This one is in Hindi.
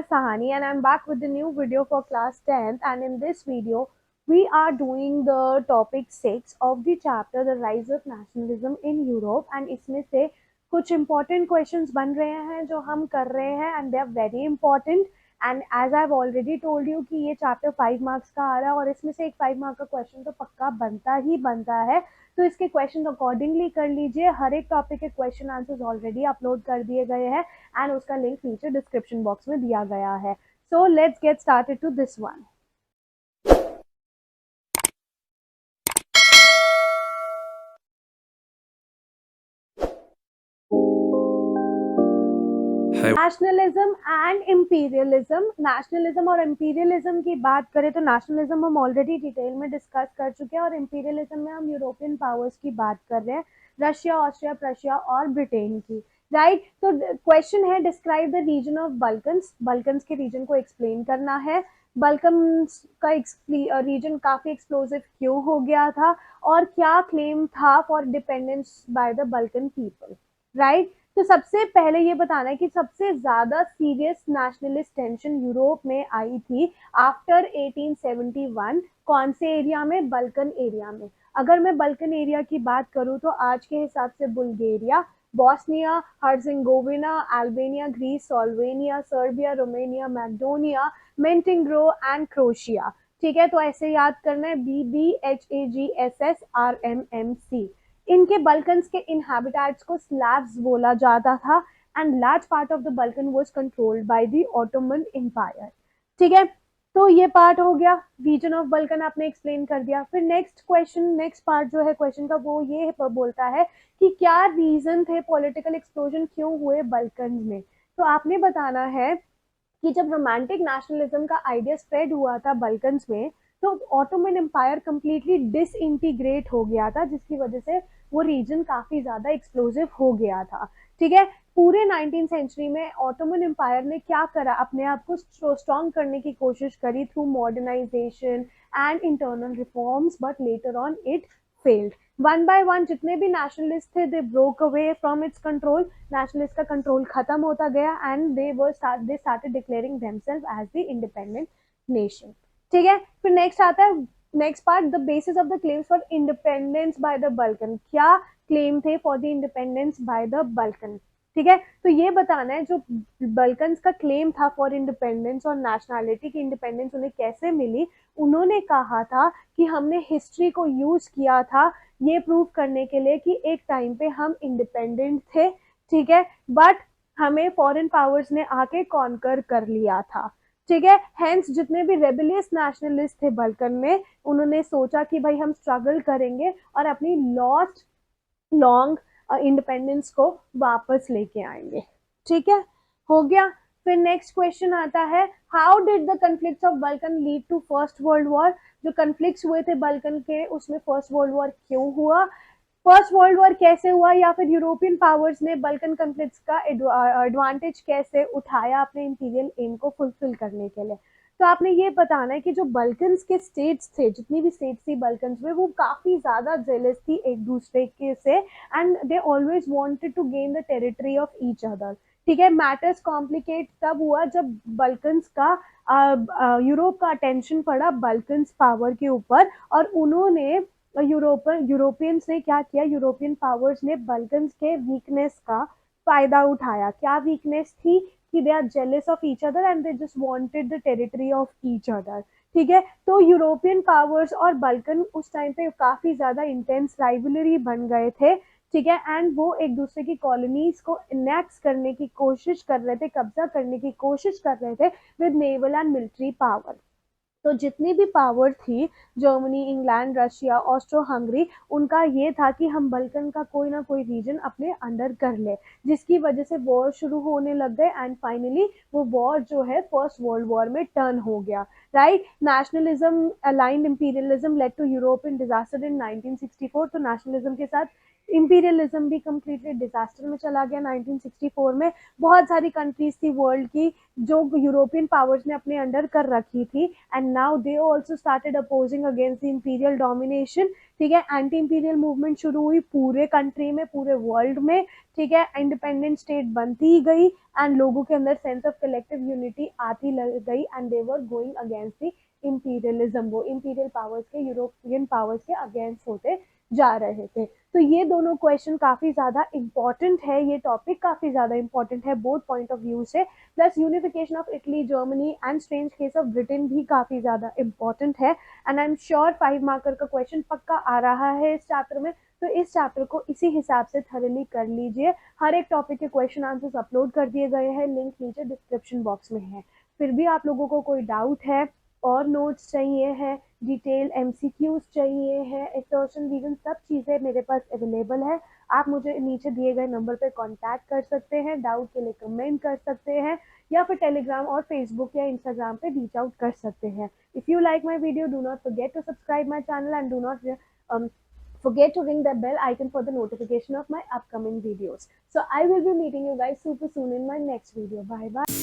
Sahani and I'm back with the new video for class 10th, and in this video we are doing the topic 6 of the chapter The Rise of Nationalism in Europe, and इसमें से कुछ important questions बन रहे हैं जो हम कर रहे हैं and they are very important. And as I have already told you कि ये चैप्टर 5 मार्क्स का आ रहा है और इसमें से एक 5 मार्क का क्वेश्चन तो पक्का बनता ही बनता है, तो इसके क्वेश्चन अकॉर्डिंगली कर लीजिए. हर एक टॉपिक के क्वेश्चन आंसर्स ऑलरेडी अपलोड कर दिए गए हैं एंड उसका लिंक नीचे डिस्क्रिप्शन बॉक्स में दिया गया है. So let's get started to this one. Nationalism and imperialism. Nationalism और इम्पीरियलिज्म की बात करें तो नेशनलिज्म हम ऑलरेडी डिटेल में डिस्कस कर चुके हैं और इम्पीरियलिज्म में हम यूरोपियन पावर्स की बात कर रहे हैं, रशिया, ऑस्ट्रिया, प्रशिया और ब्रिटेन की. राइट, तो क्वेश्चन है डिस्क्राइब द रीजन ऑफ बल्कन्स. बल्कन्स के रीजन को एक्सप्लेन करना है. बल्कन्स का रीजन काफी एक्सप्लोसिव क्यों हो गया था और क्या क्लेम था for dependence bye the Balkan people. Right, तो सबसे पहले ये बताना है कि सबसे ज्यादा सीरियस नेशनलिस्ट टेंशन यूरोप में आई थी आफ्टर 1871. कौन से एरिया में? बल्कन एरिया में. अगर मैं बल्कन एरिया की बात करूं तो आज के हिसाब से Bulgaria, Bosnia, Herzegovina, Albania, Greece, Slovenia, Serbia, Romania, Macedonia, Montenegro and Croatia. ठीक है, तो ऐसे याद करना है, BBHAGSSRMMC. इनके बल्कन्स के इनहैबिटेट्स को स्लैव्स बोला जाता था and large part of the Balkan was controlled by the Ottoman empire. ठीक है, तो ये पार्ट हो गया. रीजन ऑफ बल्कन आपने एक्सप्लेन कर दिया. फिर नेक्स्ट क्वेश्चन, नेक्स्ट पार्ट जो है क्वेश्चन का वो ये बोलता है कि क्या रीजन थे पॉलिटिकल एक्सप्लोजन क्यों हुए बल्कन में. तो आपने बताना है कि जब रोमांटिक नेशनलिज्म का आइडिया स्प्रेड हुआ था बल्कन्स में तो ऑटोमन एम्पायर कंप्लीटली डिसइंटीग्रेट हो गया था, जिसकी वजह से वो रीजन काफी ज्यादा एक्सप्लोसिव हो गया था. ठीक है, पूरे 19th सेंचुरी में ऑटोमन एम्पायर ने क्या करा, अपने आप को स्ट्रॉन्ग करने की कोशिश करी through modernisation and internal reforms, but later on it failed. One by one जितने भी नेशनलिस्ट थे they broke away from its control. Nationalist का कंट्रोल खत्म होता गया and they started declaring themselves as the independent nation. ठीक है, फिर नेक्स्ट आता है next part, the basis of the claims for independence by the Balkan. क्या क्लेम थे for the independence by the Balkan. ठीक है, तो ये बताना है जो बल्कन्स का क्लेम था फॉर इंडिपेंडेंस और नेशनैलिटी की इंडिपेंडेंस उन्हें कैसे मिली. उन्होंने कहा था कि हमने हिस्ट्री को यूज किया था ये प्रूव करने के लिए कि एक टाइम पे हम इंडिपेंडेंट थे. ठीक है, बट हमें फॉरेन पावर्स ने आके कॉन्कर कर लिया था. ठीक है, हेंस जितने भी रेबेलियस नेशनलिस्ट थे बल्कन में उन्होंने सोचा कि भाई हम स्ट्रगल करेंगे और अपनी लॉस्ट लॉन्ग इंडिपेंडेंस को वापस लेके आएंगे. ठीक है, हो गया. फिर नेक्स्ट क्वेश्चन आता है, how did the conflicts of Balkan lead to First World War. जो कन्फ्लिक्ट्स हुए थे बल्कन के उसमें फर्स्ट वर्ल्ड वॉर क्यों हुआ, फर्स्ट वर्ल्ड वॉर कैसे हुआ, या फिर यूरोपियन पावर्स ने बल्कन कन्फ्लिक्ट्स का एडवांटेज कैसे उठाया अपने इंपीरियल एम को फुलफिल करने के लिए. तो आपने ये बताना है कि जो बल्कन्स के स्टेट्स थे, जितनी भी स्टेट्स थी बल्कन्स में, वो काफी ज्यादा जेलस थी एक दूसरे के से and they always wanted to gain the territory of each other. ठीक है, मैटर्स कॉम्प्लिकेट तब हुआ जब बल्कन्स का यूरोप का अटेंशन पड़ा बल्कन्स पावर के ऊपर और उन्होंने यूरोपियंस ने क्या किया, यूरोपियन पावर्स ने बल्कन्स के वीकनेस का फायदा उठाया. क्या वीकनेस थी कि they are jealous of each other and they just wanted the territory of each other. ठीक है, तो यूरोपियन पावर्स और बल्कन उस टाइम पे काफी ज्यादा इंटेंस राइवलरी बन गए थे. ठीक है, एंड वो एक दूसरे की कॉलोनीज को इनेक्स करने की कोशिश कर रहे थे, कब्जा करने की कोशिश कर रहे थे with naval and military power. तो जितनी भी पावर थी, Germany, England, Russia, Austro Hungary, उनका ये था कि हम बल्कन का कोई ना कोई रीजन अपने अंडर कर ले, जिसकी वजह से वॉर शुरू होने लग गए एंड फाइनली वो वॉर जो है फर्स्ट वर्ल्ड वॉर में टर्न हो गया. Right, nationalism aligned imperialism led to European disaster in 1964. तो नेशनलिज्म के साथ इंपीरियलिज्म भी कंप्लीटली डिजास्टर में चला गया 1964 में. बहुत सारी कंट्रीज थी वर्ल्ड की जो यूरोपियन पावर्स ने अपने अंडर कर रखी थी, and now they also started opposing against the imperial domination. ठीक है, एंटी इंपीरियल मूवमेंट शुरू हुई पूरे कंट्री में, पूरे वर्ल्ड में। ठीक है, इंडिपेंडेंट स्टेट बनती ही गई, एंड लोगों के अंदर सेंस ऑफ कलेक्टिव यूनिटी आती लग गई, and they were going against the imperialism. वो इंपीरियल पावर्स के, यूरोपियन पावर्स के अगेंस्ट होते जा रहे थे। तो ये दोनों क्वेश्चन काफी ज्यादा इंपॉर्टेंट है, ये टॉपिक काफी ज्यादा इंपॉर्टेंट है बोथ पॉइंट ऑफ व्यू से। Plus unification of Italy, Germany and strange case of Britain भी काफी ज्यादा इंपॉर्टेंट है। And I am sure 5 marker का क्वेश्चन पक्का आ रहा है इस चैप्टर में, तो इस चैप्टर को इसी हिसाब से थरली कर लीजिए। हर एक टॉपिक के क्वेश्चन आंसर्स अपलोड कर दिए गए हैं, लिंक नीचे डिस्क्रिप्शन बॉक्स में है। फिर भी आप लोगों को कोई डाउट है और नोट्स चाहिए है, डिटेल एमसीक्यूज चाहिए है, एक्सटॉर्शन रीजन, सब चीज़ें मेरे पास अवेलेबल है। आप मुझे नीचे दिए गए नंबर पर कांटेक्ट कर सकते हैं, डाउट के लिए कमेंट कर सकते हैं, या फिर टेलीग्राम और फेसबुक या इंस्टाग्राम पे रीच आउट कर सकते हैं। If you like my video, do not forget to subscribe my channel and do not forget to ring the bell icon for the notification of my upcoming videos. So I will be meeting you guys super soon in my next video. Bye bye.